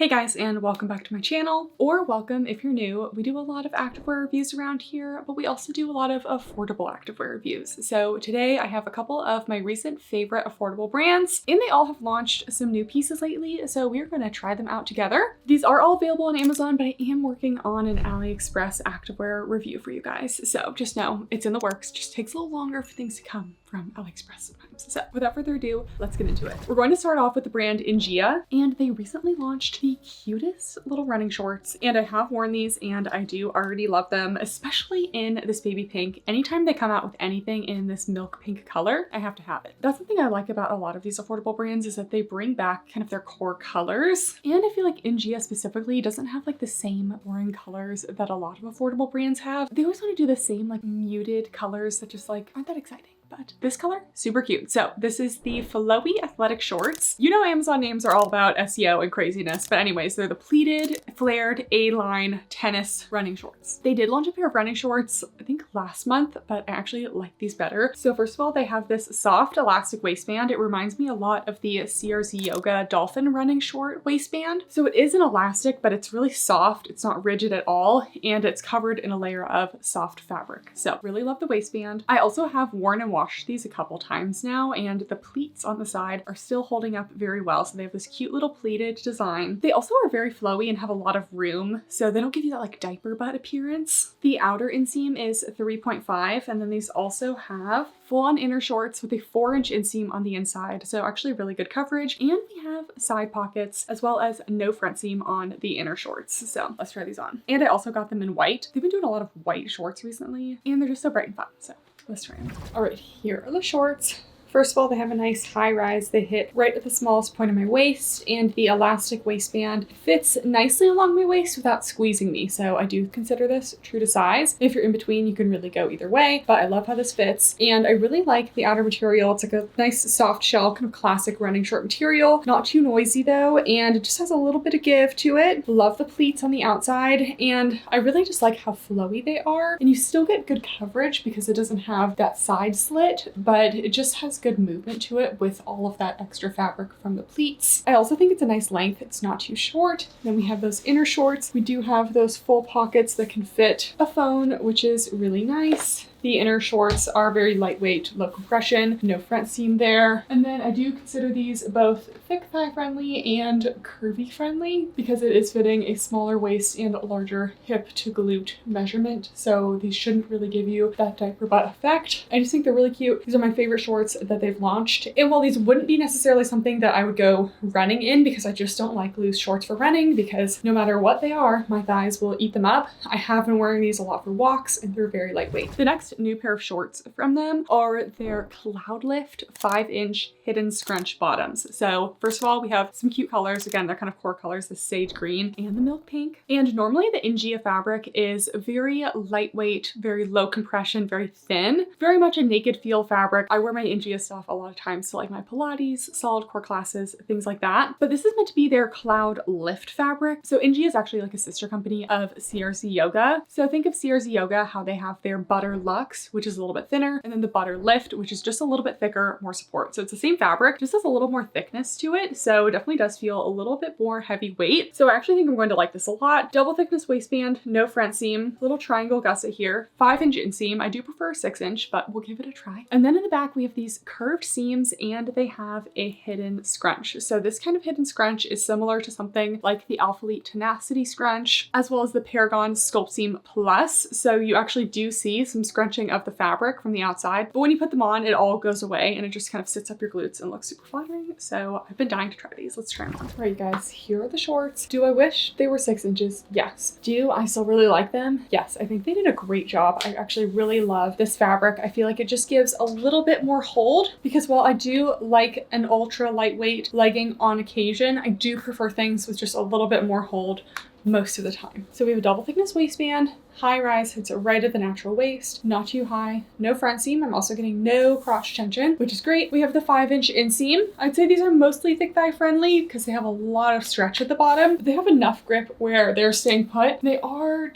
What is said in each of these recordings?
Hey guys, and welcome back to my channel, or welcome if you're new. We do a lot of activewear reviews around here, but we also do a lot of affordable activewear reviews. So today I have a couple of my recent favorite affordable brands, and they all have launched some new pieces lately, so we're going to try them out together. These are all available on Amazon, but I am working on an AliExpress activewear review for you guys. So just know it's in the works. Just takes a little longer for things to come from AliExpress sometimes. So without further ado, let's get into it. We're going to start off with the brand Ingia, and they recently launched the cutest little running shorts, and I have worn these and I do already love them, especially in this baby pink. Anytime they come out with anything in this milk pink color, I have to have it. That's the thing I like about a lot of these affordable brands, is that they bring back kind of their core colors. And I feel like Ingia specifically doesn't have like the same boring colors that a lot of affordable brands have. They always want to do the same like muted colors that just like aren't that exciting. But this color, super cute. So this is the Flowy athletic shorts. You know, Amazon names are all about SEO and craziness, but anyways, they're the pleated, flared A-line tennis running shorts. They did launch a pair of running shorts, I think last month, but I actually like these better. So first of all, they have this soft elastic waistband. It reminds me a lot of the CRZ Yoga Dolphin running short waistband. So it is an elastic, but it's really soft. It's not rigid at all, and it's covered in a layer of soft fabric. So really love the waistband. I also have worn and washed these a couple times now, and the pleats on the side are still holding up very well. So they have this cute little pleated design. They also are very flowy and have a lot of room, so they don't give you that like diaper butt appearance. The outer inseam is 3.5, and then these also have full-on inner shorts with a 4-inch inseam on the inside. So actually really good coverage, and we have side pockets as well as no front seam on the inner shorts. So let's try these on. And I also got them in white. They've been doing a lot of white shorts recently, and they're just so bright and fun. So let's try them. All right, here are the shorts. First of all, they have a nice high rise. They hit right at the smallest point of my waist, and the elastic waistband fits nicely along my waist without squeezing me. So I do consider this true to size. If you're in between, you can really go either way, but I love how this fits. And I really like the outer material. It's like a nice soft shell, kind of classic running short material. Not too noisy though, and it just has a little bit of give to it. Love the pleats on the outside, and I really just like how flowy they are. And you still get good coverage because it doesn't have that side slit, but it just has good movement to it with all of that extra fabric from the pleats. I also think it's a nice length. It's not too short. Then we have those inner shorts. We do have those full pockets that can fit a phone, which is really nice. The inner shorts are very lightweight, low compression, no front seam there. And then I do consider these both thick thigh friendly and curvy friendly because it is fitting a smaller waist and a larger hip to glute measurement. So these shouldn't really give you that diaper butt effect. I just think they're really cute. These are my favorite shorts that they've launched. And while these wouldn't be necessarily something that I would go running in, because I just don't like loose shorts for running, because no matter what they are, my thighs will eat them up. I have been wearing these a lot for walks, and they're very lightweight. The next new pair of shorts from them are their Cloudlift 5-inch hidden scrunch bottoms. So first of all, we have some cute colors. Again, they're kind of core colors, the sage green and the milk pink. And normally the Ingia fabric is very lightweight, very low compression, very thin, very much a naked feel fabric. I wear my Ingia stuff a lot of times to like my Pilates, solid core classes, things like that. But this is meant to be their Cloudlift fabric. So Ingia is actually like a sister company of CRZ Yoga. So think of CRZ Yoga, how they have their Butter Luxe, which is a little bit thinner, and then the Butter Lift, which is just a little bit thicker, more support. So it's the same fabric, just has a little more thickness to it. So it definitely does feel a little bit more heavyweight. So I actually think I'm going to like this a lot. Double thickness waistband, no front seam, little triangle gusset here, 5-inch inseam. I do prefer 6-inch, but we'll give it a try. And then in the back, we have these curved seams, and they have a hidden scrunch. So this kind of hidden scrunch is similar to something like the Alphalete Tenacity scrunch, as well as the Paragon Sculpt Seam Plus. So you actually do see some scrunching of the fabric from the outside, but when you put them on, it all goes away and it just kind of sits up your glutes and looks super flattering. So I've been dying to try these. Let's try them on. All right, you guys, here are the shorts. Do I wish they were 6 inches? Yes. Do I still really like them? Yes. I think they did a great job. I actually really love this fabric. I feel like it just gives a little bit more hold, because while I do like an ultra lightweight legging on occasion, I do prefer things with just a little bit more hold most of the time. So we have a double thickness waistband, high rise, hits right at the natural waist, not too high, no front seam. I'm also getting no crotch tension, which is great. We have the 5-inch inseam. I'd say these are mostly thick thigh friendly because they have a lot of stretch at the bottom. They have enough grip where they're staying put. They are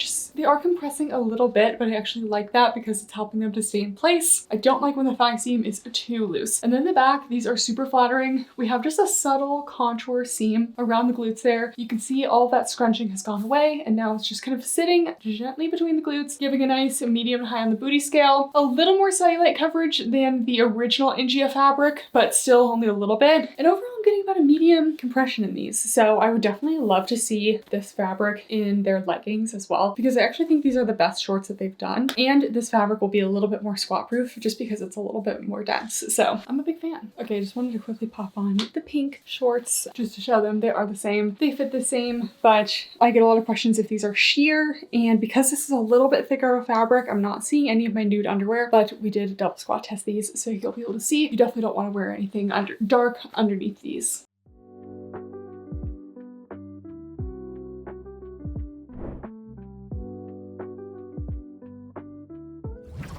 compressing a little bit, but I actually like that because it's helping them to stay in place. I don't like when the thigh seam is too loose. And then the back, these are super flattering. We have just a subtle contour seam around the glutes there. You can see all that scrunching has gone away, and now it's just kind of sitting gently between the glutes, giving a nice medium to high on the booty scale. A little more cellulite coverage than the original Ingia fabric, but still only a little bit. And overall, I'm getting about a medium compression in these. So I would definitely love to see this fabric in their leggings as well, because I actually think these are the best shorts that they've done. And this fabric will be a little bit more squat proof just because it's a little bit more dense. So I'm a big fan. Okay, I just wanted to quickly pop on the pink shorts just to show them they are the same. They fit the same, but I get a lot of questions if these are sheer. And because this is a little bit thicker of a fabric, I'm not seeing any of my nude underwear, but we did double squat test these, so you'll be able to see. You definitely don't want to wear anything dark underneath these.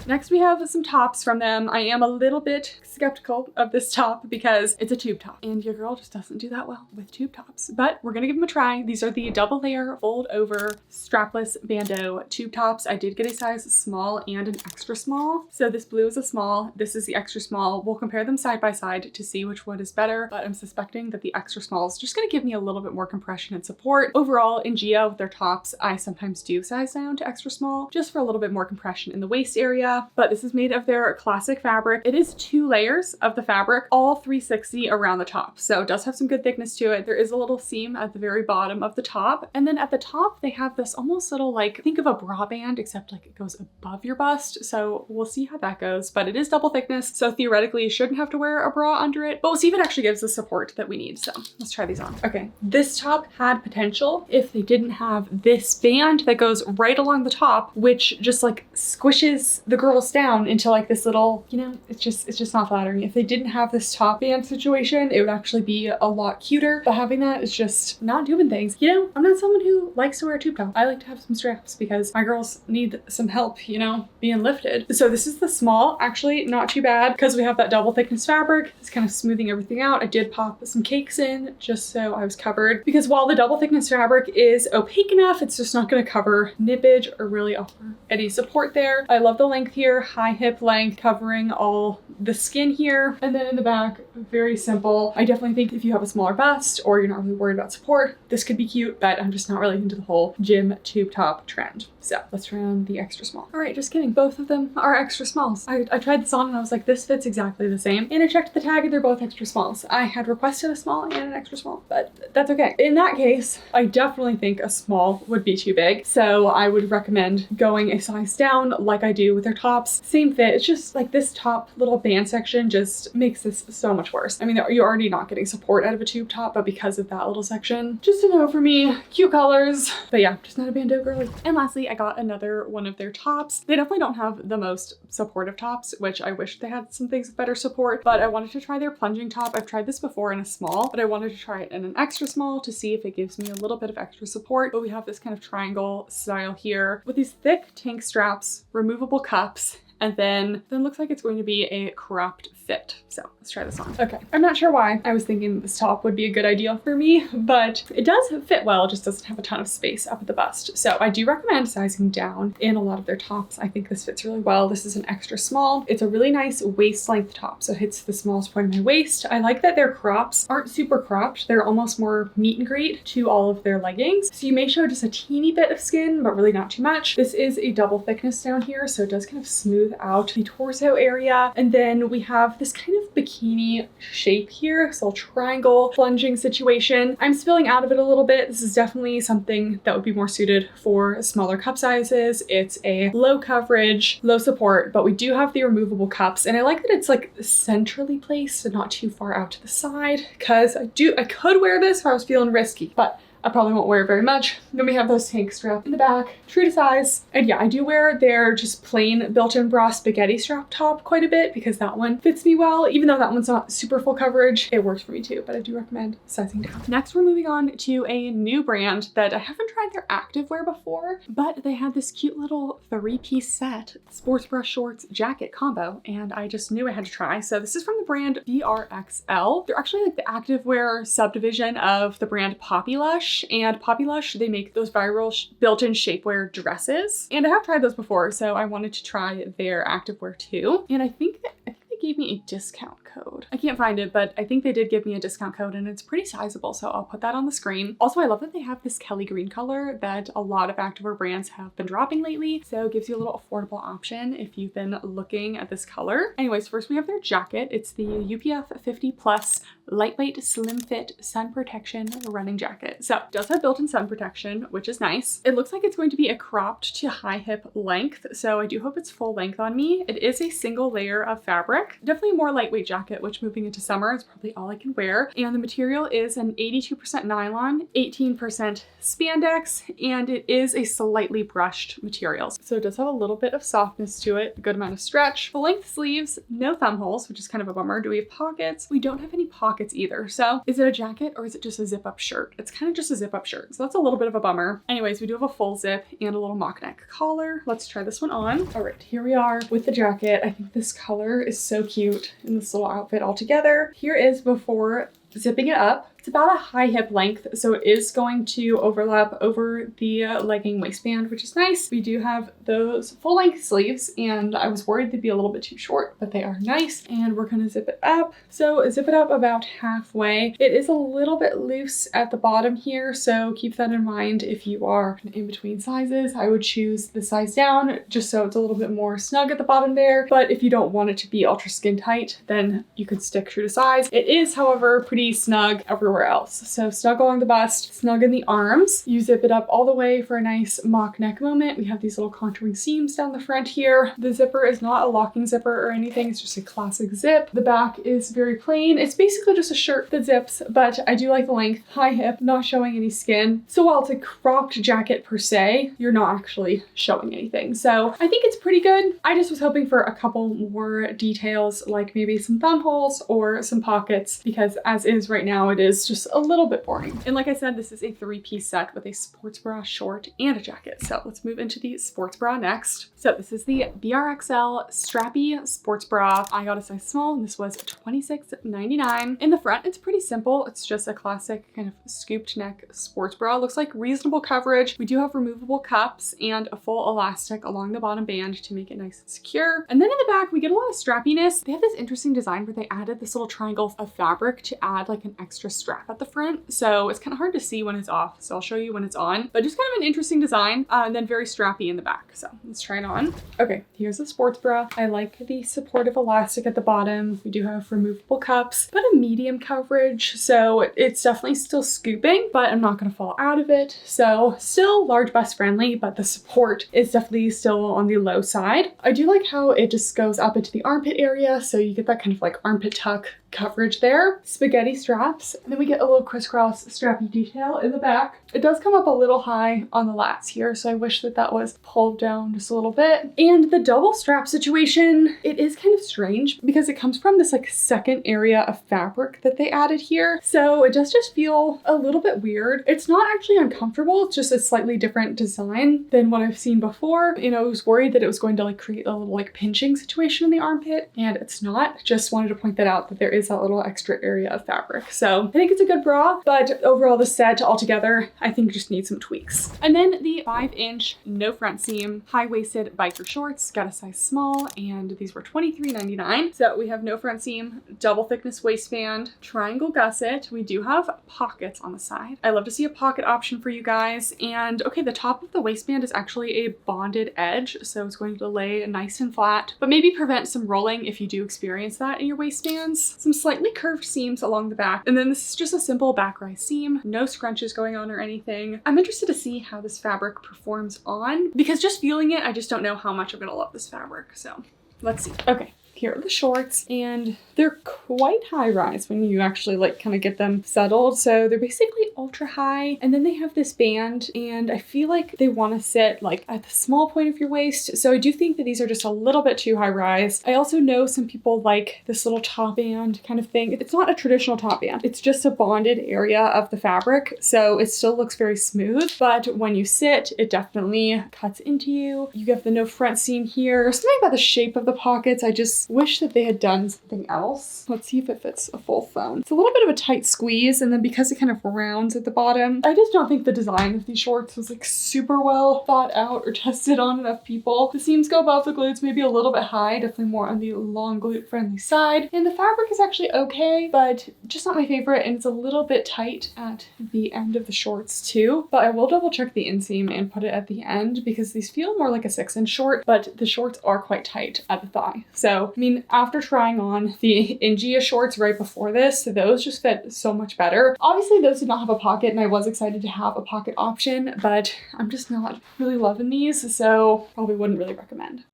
Next, we have some tops from them. I am a little bit skeptical of this top because it's a tube top, and your girl just doesn't do that well with tube tops, but we're gonna give them a try. These are the double layer fold over strapless bandeau tube tops. I did get a size small and an extra small. So this blue is a small, this is the extra small. We'll compare them side by side to see which one is better, but I'm suspecting that the extra small is just gonna give me a little bit more compression and support. Overall, Ingia with their tops, I sometimes do size down to extra small just for a little bit more compression in the waist area. But this is made of their classic fabric. It is 2 layers of the fabric, all 360 around the top. So it does have some good thickness to it. There is a little seam at the very bottom of the top. And then at the top, they have this almost little, like, think of a bra band, except like it goes above your bust. So we'll see how that goes, but it is double thickness. So theoretically you shouldn't have to wear a bra under it, but we'll see if it actually gives the support that we need. So let's try these on. Okay, this top had potential if they didn't have this band that goes right along the top, which just like squishes the girls down into like this little, you know, it's just not flattering. If they didn't have this top band situation, it would actually be a lot cuter, but having that is just not doing things. You know, I'm not someone who likes to wear a tube top. I like to have some straps because my girls need some help, you know, being lifted. So this is the small, actually not too bad because we have that double thickness fabric. It's kind of smoothing everything out. I did pop some cakes in just so I was covered, because while the double thickness fabric is opaque enough, it's just not going to cover nippage or really offer any support there. I love the length here, high hip length covering all the skin here. And then in the back, very simple. I definitely think if you have a smaller bust or you're not really worried about support, this could be cute, but I'm just not really into the whole gym tube top trend. So let's try on the extra small. All right, just kidding. Both of them are extra smalls. I tried this on and I was like, this fits exactly the same. And I checked the tag and they're both extra smalls. I had requested a small and an extra small, but that's okay. In that case, I definitely think a small would be too big. So I would recommend going a size down like I do with their tops. Same fit. It's just like this top little band section just makes this so much worse. I mean, you're already not getting support out of a tube top, but because of that little section, just a no for me. Cute colors, but yeah, just not a bandeau girly. And lastly, I got another one of their tops. They definitely don't have the most supportive tops, which I wish they had some things with better support, but I wanted to try their plunging top. I've tried this before in a small, but I wanted to try it in an extra small to see if it gives me a little bit of extra support. But we have this kind of triangle style here with these thick tank straps, removable cups, and then looks like it's going to be a cropped fit. So let's try this on. Okay, I'm not sure why I was thinking this top would be a good idea for me, but it does fit well, just doesn't have a ton of space up at the bust. So I do recommend sizing down in a lot of their tops. I think this fits really well. This is an extra small. It's a really nice waist length top, so it hits the smallest point of my waist. I like that their crops aren't super cropped. They're almost more meet and greet to all of their leggings. So you may show just a teeny bit of skin, but really not too much. This is a double thickness down here, so it does kind of smooth out the torso area. And then we have this kind of bikini shape here, so a triangle plunging situation. I'm spilling out of it a little bit. This is definitely something that would be more suited for smaller cup sizes. It's a low coverage, low support, but we do have the removable cups. And I like that it's like centrally placed and not too far out to the side, because I could wear this if I was feeling risky, but I probably won't wear it very much. Then we have those tank strap in the back, true to size. And yeah, I do wear their just plain built-in bra spaghetti strap top quite a bit because that one fits me well. Even though that one's not super full coverage, it works for me too, but I do recommend sizing down. Next, we're moving on to a new brand that I haven't tried their activewear before, but they had this cute little 3-piece set, sports bra shorts jacket combo, and I just knew I had to try. So this is from the brand BRXL. They're actually like the activewear subdivision of the brand Poppy Lush, and Poppy Lush, they make those viral built-in shapewear dresses, and I have tried those before, so I wanted to try their activewear too. And I think they gave me a discount code. I can't find it, but I think they did give me a discount code, and it's pretty sizable, so I'll put that on the screen. Also, I love that they have this Kelly green color that a lot of activewear brands have been dropping lately, so it gives you a little affordable option if you've been looking at this color. Anyways, first we have their jacket. It's the UPF 50 plus lightweight slim fit sun protection running jacket. So it does have built-in sun protection, which is nice. It looks like it's going to be a cropped to high hip length, so I do hope it's full length on me. It is a single layer of fabric, definitely a more lightweight jacket, which moving into summer is probably all I can wear. And the material is an 82% nylon, 18% spandex, and it is a slightly brushed material. So it does have a little bit of softness to it, a good amount of stretch. Full length sleeves, no thumb holes, which is kind of a bummer. Do we have pockets? We don't have any pockets either. So is it a jacket or is it just a zip up shirt? It's kind of just a zip up shirt. So that's a little bit of a bummer. Anyways, we do have a full zip and a little mock neck collar. Let's try this one on. All right, here we are with the jacket. I think this color is so cute in this little outfit all together. Here is before zipping it up. It's about a high hip length, so it is going to overlap over the legging waistband, which is nice. We do have those full length sleeves, and I was worried they'd be a little bit too short, but they are nice. And we're gonna zip it up. So zip it up about halfway. It is a little bit loose at the bottom here, so keep that in mind if you are in between sizes. I would choose the size down just so it's a little bit more snug at the bottom there. But if you don't want it to be ultra skin tight, then you could stick true to size. It is, however, pretty snug everywhere else. So snug along the bust, snug in the arms. You zip it up all the way for a nice mock neck moment. We have these little contouring seams down the front here. The zipper is not a locking zipper or anything. It's just a classic zip. The back is very plain. It's basically just a shirt that zips, but I do like the length, high hip, not showing any skin. So while it's a cropped jacket per se, you're not actually showing anything. So I think it's pretty good. I just was hoping for a couple more details, like maybe some thumb holes or some pockets, because as is right now, it is just a little bit boring. And like I said, this is a 3-piece set with a sports bra, short, and a jacket. So let's move into the sports bra next. So this is the BRXL Strappy Sports Brah. I got a size small, and this was $26.99. In the front, it's pretty simple. It's just a classic kind of scooped neck sports bra. Looks like reasonable coverage. We do have removable cups and a full elastic along the bottom band to make it nice and secure. And then in the back, we get a lot of strappiness. They have this interesting design where they added this little triangle of fabric to add like an extra strap at the front. So it's kind of hard to see when it's off. So I'll show you when it's on, but just kind of an interesting design, and then very strappy in the back. So let's try it on. Okay, here's the sports bra. I like the supportive elastic at the bottom. We do have removable cups, but a medium coverage. So it's definitely still scooping, but I'm not going to fall out of it. So still large bust friendly, but the support is definitely still on the low side. I do like how it just goes up into the armpit area. So you get that kind of like armpit tuck coverage there. Spaghetti straps. And then we get a little crisscross strappy detail in the back. It does come up a little high on the lats here, so I wish that that was pulled down just a little bit. And the double strap situation, it is kind of strange because it comes from this like second area of fabric that they added here. So it does just feel a little bit weird. It's not actually uncomfortable. It's just a slightly different design than what I've seen before. You know, I was worried that it was going to like create a little like pinching situation in the armpit, and it's not. Just wanted to point that out, that there is that little extra area of fabric. So I think it's a good bra, but overall the set altogether, I think just needs some tweaks. And then the 5-inch no front seam high-waisted biker shorts, got a size small, and these were $23.99. So we have no front seam, double thickness waistband, triangle gusset. We do have pockets on the side. I love to see a pocket option for you guys. And okay, the top of the waistband is actually a bonded edge, so it's going to lay nice and flat, but maybe prevent some rolling if you do experience that in your waistbands. Some slightly curved seams along the back, and then this is just a simple back rise seam, no scrunches going on or anything. I'm interested to see how this fabric performs on, because just feeling it, I just don't know how much I'm gonna love this fabric, so let's see. Okay, here are the shorts, and they're quite high rise when you actually like kind of get them settled. So they're basically ultra high, and then they have this band, and I feel like they want to sit like at the small point of your waist. So I do think that these are just a little bit too high rise. I also know some people like this little top band kind of thing. It's not a traditional top band. It's just a bonded area of the fabric. So it still looks very smooth, but when you sit, it definitely cuts into you. You have the no front seam here. Something about the shape of the pockets. I just wish that they had done something else. Let's see if it fits a full phone. It's a little bit of a tight squeeze, and then because it kind of rounds at the bottom, I just don't think the design of these shorts was like super well thought out or tested on enough people. The seams go above the glutes, maybe a little bit high, definitely more on the long glute friendly side. And the fabric is actually okay, but just not my favorite, and it's a little bit tight at the end of the shorts too. But I will double check the inseam and put it at the end because these feel more like a 6-inch short, but the shorts are quite tight at the thigh. So, I mean, after trying on the Ingia shorts right before this, those just fit so much better. Obviously, those did not have a pocket, and I was excited to have a pocket option, but I'm just not really loving these, so probably wouldn't really recommend.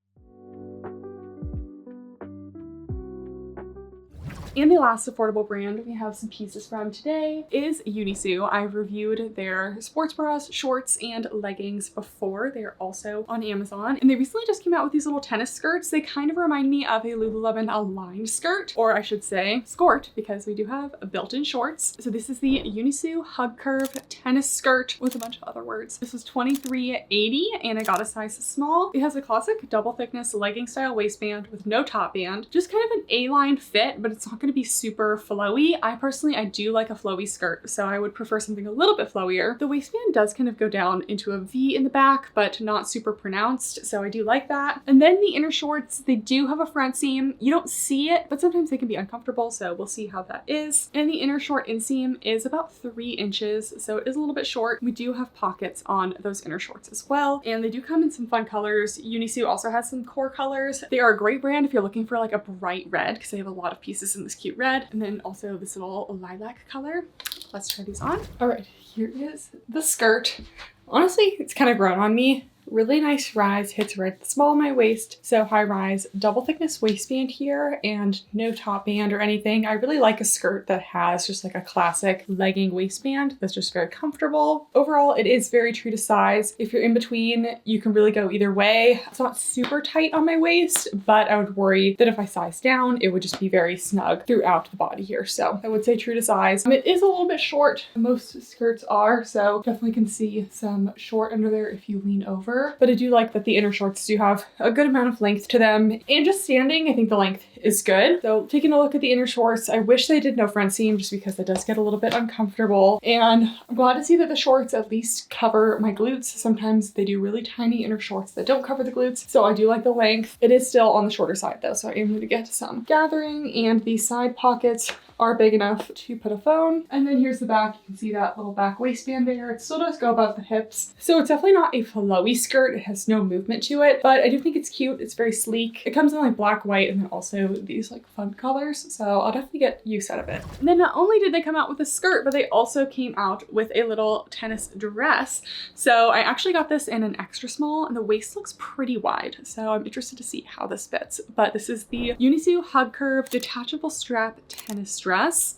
And the last affordable brand we have some pieces from today is Unissu. I've reviewed their sports bras, shorts, and leggings before. They're also on Amazon. And they recently just came out with these little tennis skirts. They kind of remind me of a Lululemon aligned skirt, or I should say Skort, because we do have built-in shorts. So this is the Unissu Hugcurve tennis skirt with a bunch of other words. This was $23.80 and I got a size small. It has a classic double thickness legging style waistband with no top band. Just kind of an A-line fit, but it's not going to be super flowy. I do like a flowy skirt, so I would prefer something a little bit flowier. The waistband does kind of go down into a V in the back, but not super pronounced, so I do like that. And then the inner shorts, they do have a front seam. You don't see it, but sometimes they can be uncomfortable, so we'll see how that is. And the inner short inseam is about 3 inches, so it is a little bit short. We do have pockets on those inner shorts as well, and they do come in some fun colors. Unissu also has some core colors. They are a great brand if you're looking for like a bright red, because they have a lot of pieces in this cute red, and then also this little lilac color. Let's try these on. All right, here is the skirt. Honestly, it's kind of grown on me. Really nice rise, hits right at the small of my waist. So high rise, double thickness waistband here and no top band or anything. I really like a skirt that has just like a classic legging waistband that's just very comfortable. Overall, it is very true to size. If you're in between, you can really go either way. It's not super tight on my waist, but I would worry that if I size down, it would just be very snug throughout the body here. So I would say true to size. It is a little bit short. Most skirts are, so definitely can see some short under there if you lean over. But I do like that the inner shorts do have a good amount of length to them. And just standing, I think the length is good. So taking a look at the inner shorts, I wish they did no front seam just because it does get a little bit uncomfortable. And I'm glad to see that the shorts at least cover my glutes. Sometimes they do really tiny inner shorts that don't cover the glutes. So I do like the length. It is still on the shorter side though, so I am going to get some gathering, and these side pockets are big enough to put a phone. And then here's the back. You can see that little back waistband there. It still does go above the hips. So it's definitely not a flowy skirt. It has no movement to it, but I do think it's cute. It's very sleek. It comes in like black, white, and then also these like fun colors. So I'll definitely get use out of it. And then not only did they come out with a skirt, but they also came out with a little tennis dress. So I actually got this in an extra small, and the waist looks pretty wide. So I'm interested to see how this fits. But this is the Unissu Hugcurve Detachable Strap Tennis Dress.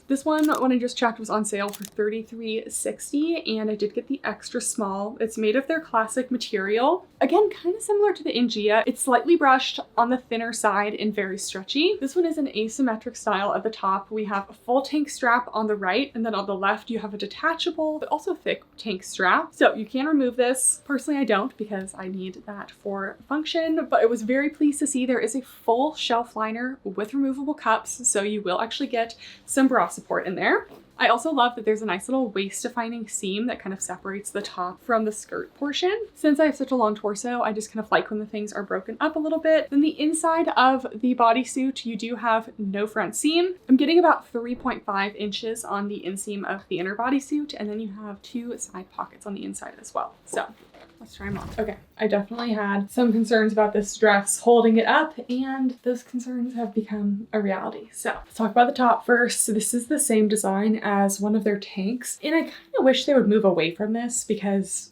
This one, when I just checked, was on sale for $33.60, and I did get the extra small. It's made of their classic material. Again, kind of similar to the Ingia. It's slightly brushed on the thinner side and very stretchy. This one is an asymmetric style at the top. We have a full tank strap on the right, and then on the left you have a detachable but also thick tank strap. So you can remove this. Personally, I don't, because I need that for function, but I was very pleased to see there is a full shelf liner with removable cups, so you will actually get some bra support in there. I also love that there's a nice little waist-defining seam that kind of separates the top from the skirt portion. Since I have such a long torso, I just kind of like when the things are broken up a little bit. Then the inside of the bodysuit, you do have no front seam. I'm getting about 3.5 inches on the inseam of the inner bodysuit, and then you have 2 side pockets on the inside as well. So let's try them on. Okay, I definitely had some concerns about this dress holding it up, and those concerns have become a reality. So let's talk about the top first. So this is the same design as one of their tanks, and I kind of wish they would move away from this because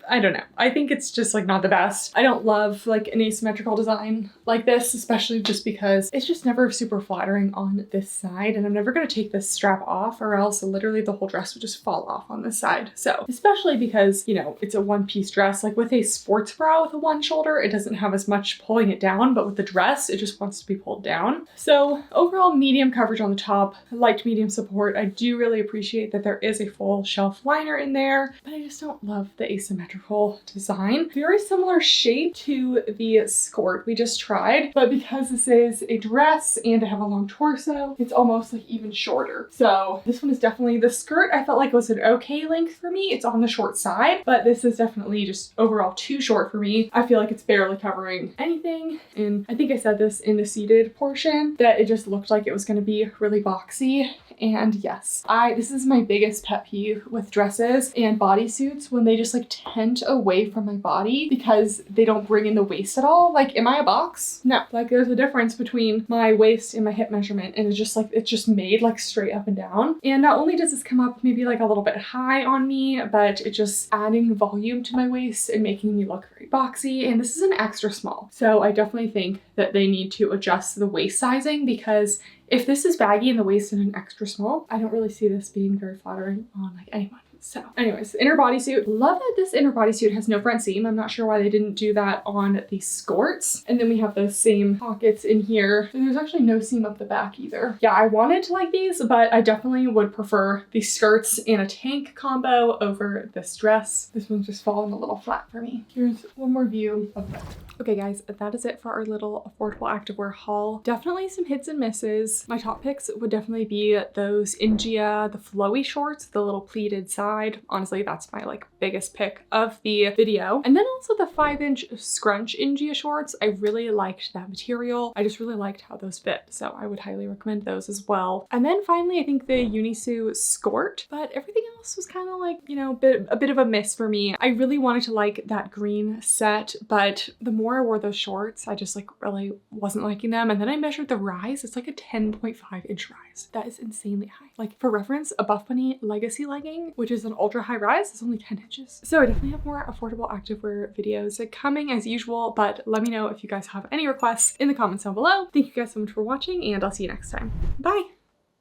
I don't know. I think it's just like not the best. I don't love like an asymmetrical design like this, especially just because it's just never super flattering on this side, and I'm never gonna take this strap off or else literally the whole dress would just fall off on this side. So especially because, you know, it's a one-piece dress, like with a sports bra with a one shoulder, it doesn't have as much pulling it down, but with the dress, it just wants to be pulled down. So overall medium coverage on the top, light to medium support. I do really appreciate that there is a full shelf liner in there, but I just don't love the asymmetrical design. Very similar shape to the Skort we just tried, but because this is a dress and I have a long torso, it's almost like even shorter. So this one is definitely, the skirt I felt like was an okay length for me. It's on the short side, but this is definitely just overall too short for me. I feel like it's barely covering anything. And I think I said this in the seated portion that it just looked like it was going to be really boxy. And yes, this is my biggest pet peeve with dresses and bodysuits, when they just like tent away from my body because they don't bring in the waist at all. Like, am I a box? No, like there's a difference between my waist and my hip measurement, and it's just like, it's just made like straight up and down. And not only does this come up maybe like a little bit high on me, but it's just adding volume to my waist and making me look very boxy. And this is an extra small. So I definitely think that they need to adjust the waist sizing, because if this is baggy in the waist and an extra small, I don't really see this being very flattering on like anyone. So anyways, inner bodysuit. Love that this inner bodysuit has no front seam. I'm not sure why they didn't do that on the Skorts. And then we have those same pockets in here. There's actually no seam up the back either. Yeah, I wanted to like these, but I definitely would prefer these skirts in a tank combo over this dress. This one's just falling a little flat for me. Here's one more view of that. Okay guys, that is it for our little affordable activewear haul. Definitely some hits and misses. My top picks would definitely be those Ingia, the flowy shorts, the little pleated side. Honestly, that's my like biggest pick of the video. And then also the 5-inch Scrunch Ingia shorts. I really liked that material. I just really liked how those fit. So I would highly recommend those as well. And then finally, I think the Unissu Skort, but everything else was kind of like, you know, a bit of a miss for me. I really wanted to like that green set, but the more I wore those shorts, I just like really wasn't liking them. And then I measured the rise. It's like a 10.5-inch rise. That is insanely high. Like for reference, a Buff Bunny Legacy legging, which is an ultra high rise, is only 10 inches. So I definitely have more affordable activewear videos coming as usual, but let me know if you guys have any requests in the comments down below. Thank you guys so much for watching, and I'll see you next time. Bye.